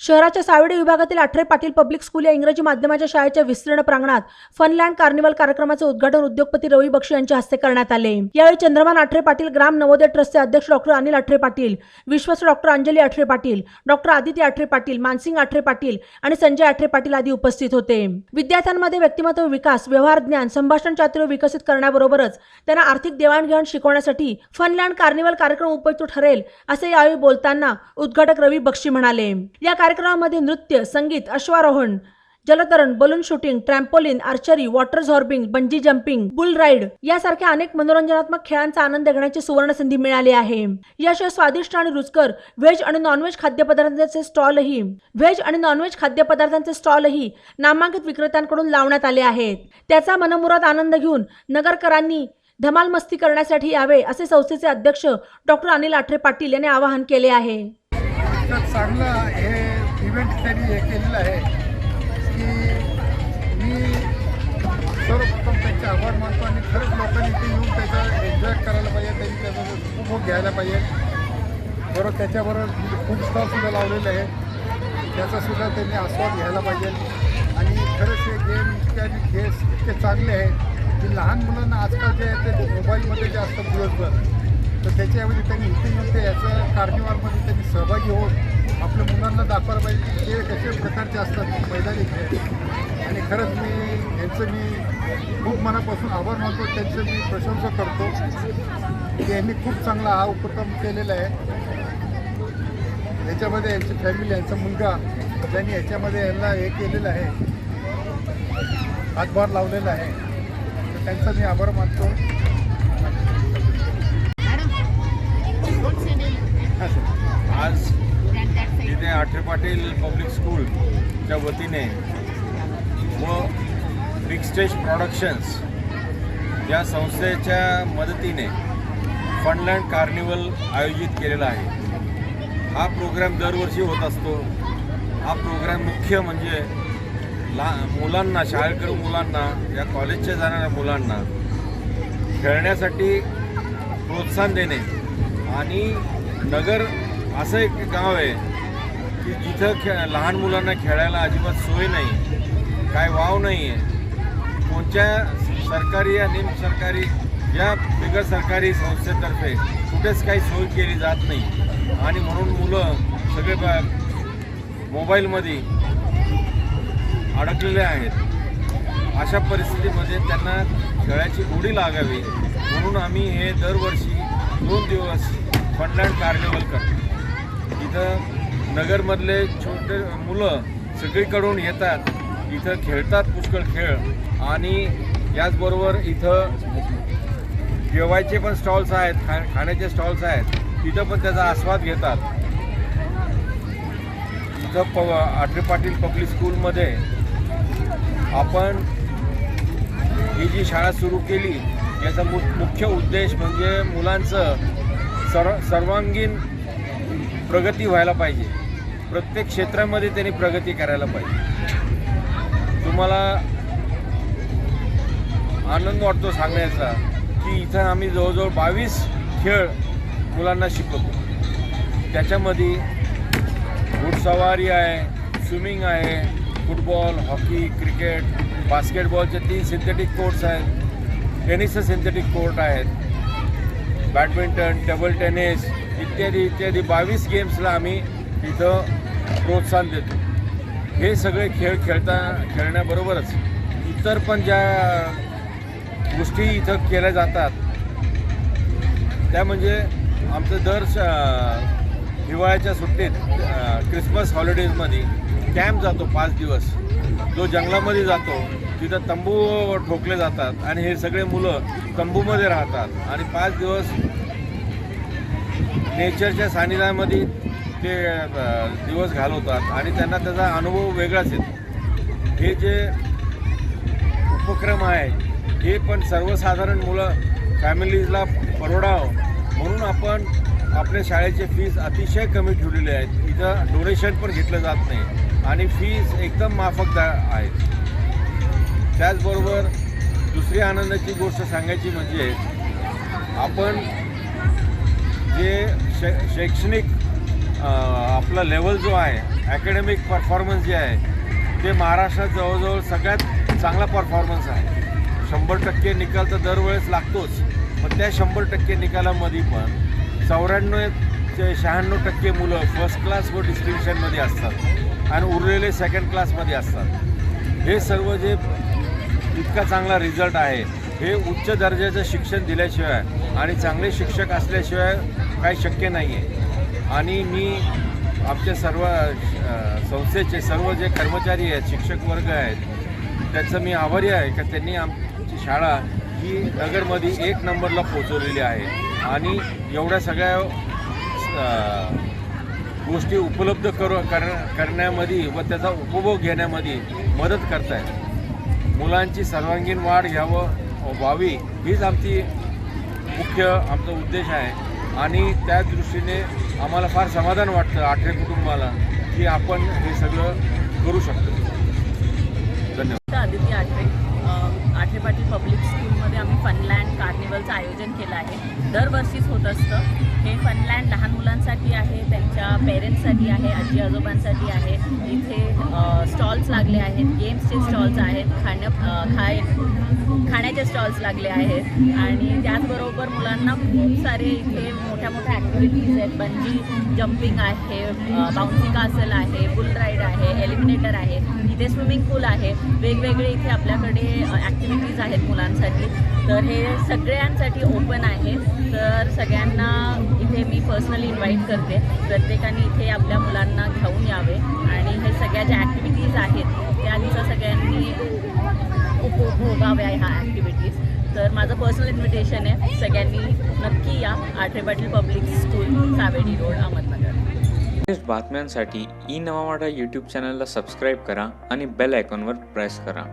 शहराच्या सावेडी विभागातील Athare Patil public school या इंग्रजी माध्यमाच्या शाळेच्या विस्तीर्ण प्रांगणात फनलँड कार्निवल कार्यक्रमाचे उद्घाटन उद्योगपती रवी बक्षी यांच्या हस्ते करण्यात आले। यावेळी चंद्रमान आठरे पाटील ग्राम नवोदय ट्रस्टचे अध्यक्ष डॉक्टर अनिल आठरे पाटील, विश्वस्त डॉक्टर अंजली आठरे पाटील, डॉक्टर आदित्य आठरे पाटील, मानसिंग आठरे पाटील आणि संजय आठरे पाटील आदी उपस्थित होते। विद्यार्थ्यांमध्ये व्यक्तिमत्व विकास, व्यवहार ज्ञान, संभाषण चातुर्य विकसित करण्याबरोबरच त्यांना आर्थिक देवाणघेवाण शिकवण्यासाठी फनलँड कार्निवल कार्यक्रम उपयुक्त ठरेल असे यावेळी बोलताना उद्घाटक रवी बक्षी म्हणाले। या कार्यक्रमामध्ये नृत्य, संगीत, अश्वारोहण, जलतरण, balloon shooting, trampoline, archery, water zorbing, bungee jumping, bull ride यासारख्या अनेक मनोरंजनात्मक खेळांचा आनंद घेण्याची सुवर्ण संधी मिळाली आहे। याशिवाय स्वादिष्ट आणि रुचकर व्हेज आणि नॉनव्हेज खाद्यपदार्थांचे स्टॉलही नामांकित विक्रेत्यांकडून लावण्यात आले आहेत। त्याचा मनमुराद आनंद घेऊन नगरकरांनी धमाल मस्ती करण्यासाठी यावे असे संस्थेचे अध्यक्ष डॉक्टर अनिल आठरे पाटील यांनी आवाहन केले आहे। चांगला हे इव्हेंट त्यांनी हे केलेलं आहे की मी सर्वप्रथम त्यांचे आभार मानतो आणि खरंच लोकांनी इथे येऊन त्याचा एन्जॉय करायला पाहिजे, त्यांनी त्याचा उपभोग घ्यायला पाहिजे। बरोबर त्याच्याबरोबर फूड स्टॉलसुद्धा लावलेलं आहे, त्याचासुद्धा त्यांनी आस्वाद घ्यायला पाहिजे। आणि खरंच हे गेम आणि खेळ इतके चांगले आहेत की लहान मुलांना आजकाल जे आहे ते मोबाईलमध्ये जे असतं दिवसभर, तर त्याच्याऐवजी त्यांनी इथे येऊन ते याचं कार्निवलमध्ये त्यांनी सहभागी होऊन आपल्या मुलांना दाखवायला पाहिजे की खेळ कशा प्रकारचे असतात मैदानी खेळ। आणि खरंच मी खूप मनापासून आभार मानतो, त्यांचं मी प्रशंसा करतो की यांनी खूप चांगला हा उपक्रम केलेला आहे। याच्यामध्ये यांची फॅमिली, यांचा मुलगा ज्यांनी याच्यामध्ये यांना हे केलेलं आहे, हातभार लावलेला आहे, तर त्यांचा मी आभार मानतो। आज इथे आठरे पाटील पब्लिक स्कूलच्या वतीने व बिग स्टेज प्रोडक्शन्स या संस्थेच्या मदतीने फनलँड कार्निवल आयोजित केलेला आहे। हा प्रोग्राम दरवर्षी होत असतो। हा प्रोग्राम मुख्य म्हणजे मुलांना, शाळेकरू मुलांना, या कॉलेजच्या जाणाऱ्या मुलांना खेळण्यासाठी प्रोत्साहन देणे। आणि नगर असं एक गाव आहे की जिथं लहान मुलांना खेळायला अजिबात सोय नाही, काय वाव नाही आहे। कोणत्या सरकारी या निमसरकारी या बिगर सरकारी संस्थेतर्फे कुठेच काही सोय केली जात नाही। आणि म्हणून मुलं सगळे मोबाईलमध्ये अडकलेले आहेत। अशा परिस्थितीमध्ये त्यांना खेळाची गोडी लागावी म्हणून आम्ही हे दरवर्षी 2 दिवस फनलँड कार्निवल करतो। इथं नगरमधले छोटे मुलं सगळीकडून येतात, इथं खेळतात पुष्कळ खेळ। आणि याचबरोबर इथं जेवायचे पण स्टॉल्स आहेत, खाण्याचे स्टॉल्स आहेत, तिथं पण त्याचा आस्वाद घेतात। इथं आठरे पाटील पब्लिक स्कूलमध्ये आपण ही जी शाळा सुरू केली याचा मुख्य उद्देश म्हणजे मुलांचं सर्वांगीण प्रगती व्हायला पाहिजे। प्रत्येक क्षेत्रामध्ये त्यांनी प्रगती करायला पाहिजे। तुम्हाला आनंद वाटतो सांगण्याचा की इथं आम्ही जवळजवळ 22 खेळ मुलांना शिकवतो। त्याच्यामध्ये घोडसवारी आहे, स्विमिंग आहे, फुटबॉल, हॉकी, क्रिकेट, बास्केटबॉलचे 3 सिंथेटिक कोर्ट्स आहेत, टेनिसचे सिंथेटिक कोर्ट आहेत, बॅडमिंटन, टेबल टेनिस इत्यादी इत्यादी 22 गेम्सला आम्ही इथं प्रोत्साहन देतो। हे सगळे खेळ खेळण्याबरोबरच इतर पण ज्या गोष्टी इथं केल्या जातात त्या म्हणजे आमचं दर हिवाळ्याच्या सुट्टीत क्रिसमस हॉलिडेजमध्ये कॅम्प जातो 5 दिवस, जो जंगलामध्ये जातो। तिथं तंबू ठोकले जातात आणि हे सगळे मुलं तंबूमध्ये राहतात आणि 5 दिवस नेचरच्या सानिध्यामध्ये ते दिवस घालवतात आणि त्यांना त्याचा अनुभव वेगळाच येतो। हे जे उपक्रम आहे हे पण सर्वसाधारण मुलं फॅमिलीजला परवडावं म्हणून आपण आपल्या शाळेचे फीज अतिशय कमी ठेवलेले आहेत। इथं डोनेशन पण घेतलं जात नाही आणि फीज एकदम माफक आहे। त्याचबरोबर दुसरी आनंदाची गोष्ट सांगायची म्हणजे आपण जे शैक्षणिक आपला लेवल जो आहे, ॲकॅडमिक परफॉर्मन्स जे आहे ते महाराष्ट्रात जवळजवळ सगळ्यात चांगला परफॉर्मन्स आहे. 100% निकाल तर दरवेळेस लागतोच, पण त्या 100% निकालामध्ये पण 94 ते 96% मुलं फर्स्ट क्लास व डिस्टिंक्शनमध्ये असतात आणि उरलेले सेकंड क्लासमध्ये असतात. हे सर्व जे इतका चांगला रिझल्ट आहे हे उच्च दर्जाचं शिक्षण दिल्याशिवाय आणि चांगले शिक्षक असल्याशिवाय काही शक्य नाही आहे. आणि मी आमच्या सर्व संस्थेचे सर्व जे कर्मचारी आहेत, शिक्षक वर्ग आहेत, त्याचं मी आभारी आहे की त्यांनी आमची शाळा ही नगरमध्ये 1 नंबरला पोचवलेली आहे आणि एवढ्या सगळ्या गोष्टी उपलब्ध करण्यामध्ये व त्याचा उपभोग घेण्यामध्ये मदत करत आहेत. मुलांची सर्वांगीण वाढ व्हावी हीच आमचा उद्देश आहे आणि त्या दृष्टीने आम्हाला फार समाधान वाटतं आठरे कुटुंबाला की आपण हे सगळं करू शकतो. धन्यवाद. आदिती आठरे पाटील पब्लिक स्कूलमध्ये आम्ही फनलँड कार्निवलचं आयोजन केलं आहे. दरवर्षीच होत असतं. हे फनलँड लहान मुलांसाठी आहे, त्यांच्या पेरेंट्ससाठी आहे, आजी आजोबांसाठी आहे. इथे स्टॉल्स लागले आहेत, गेम्सचे स्टॉल्स आहेत, खाण्याचे स्टॉल्स लागले आहेत आणि त्याचबरोबर मुलांना खूप सारे इथे मोठ्या मोठ्या ॲक्टिव्हिटीज आहेत. बंजी जम्पिंग आहे, बाउन्सी कासल आहे, बुल राईड आहे, एलिमिनेटर आहे, इथे स्विमिंग पूल आहे. वेगवेगळे इथे आपल्याकडे ॲक्टिव्हिटीज आहेत मुलांसाठी. तर हे सगळ्यांसाठी ओपन आहे. तर सगळ्यांना इथे मी पर्सनली इन्व्हाइट करते, प्रत्येकाने इथे आपल्या मुलांना घेऊन यावे आणि हे सगळ्या ज्या ॲक्टिव्हिटीज आहेत त्यांचा सगळ्यांनी उपभोगाव्या ह्या ॲक्टिव्हिटीज. तर माझं पर्सनल इन्व्हिटेशन आहे, सगळ्यांनी नक्की या Athare Patil public school, Savedi road, Ahmednagar. Latest बातम्यांसाठी ई नवा मराठा यूट्यूब चॅनलला सबस्क्राईब करा आणि बेल आयकॉनवर प्रेस करा.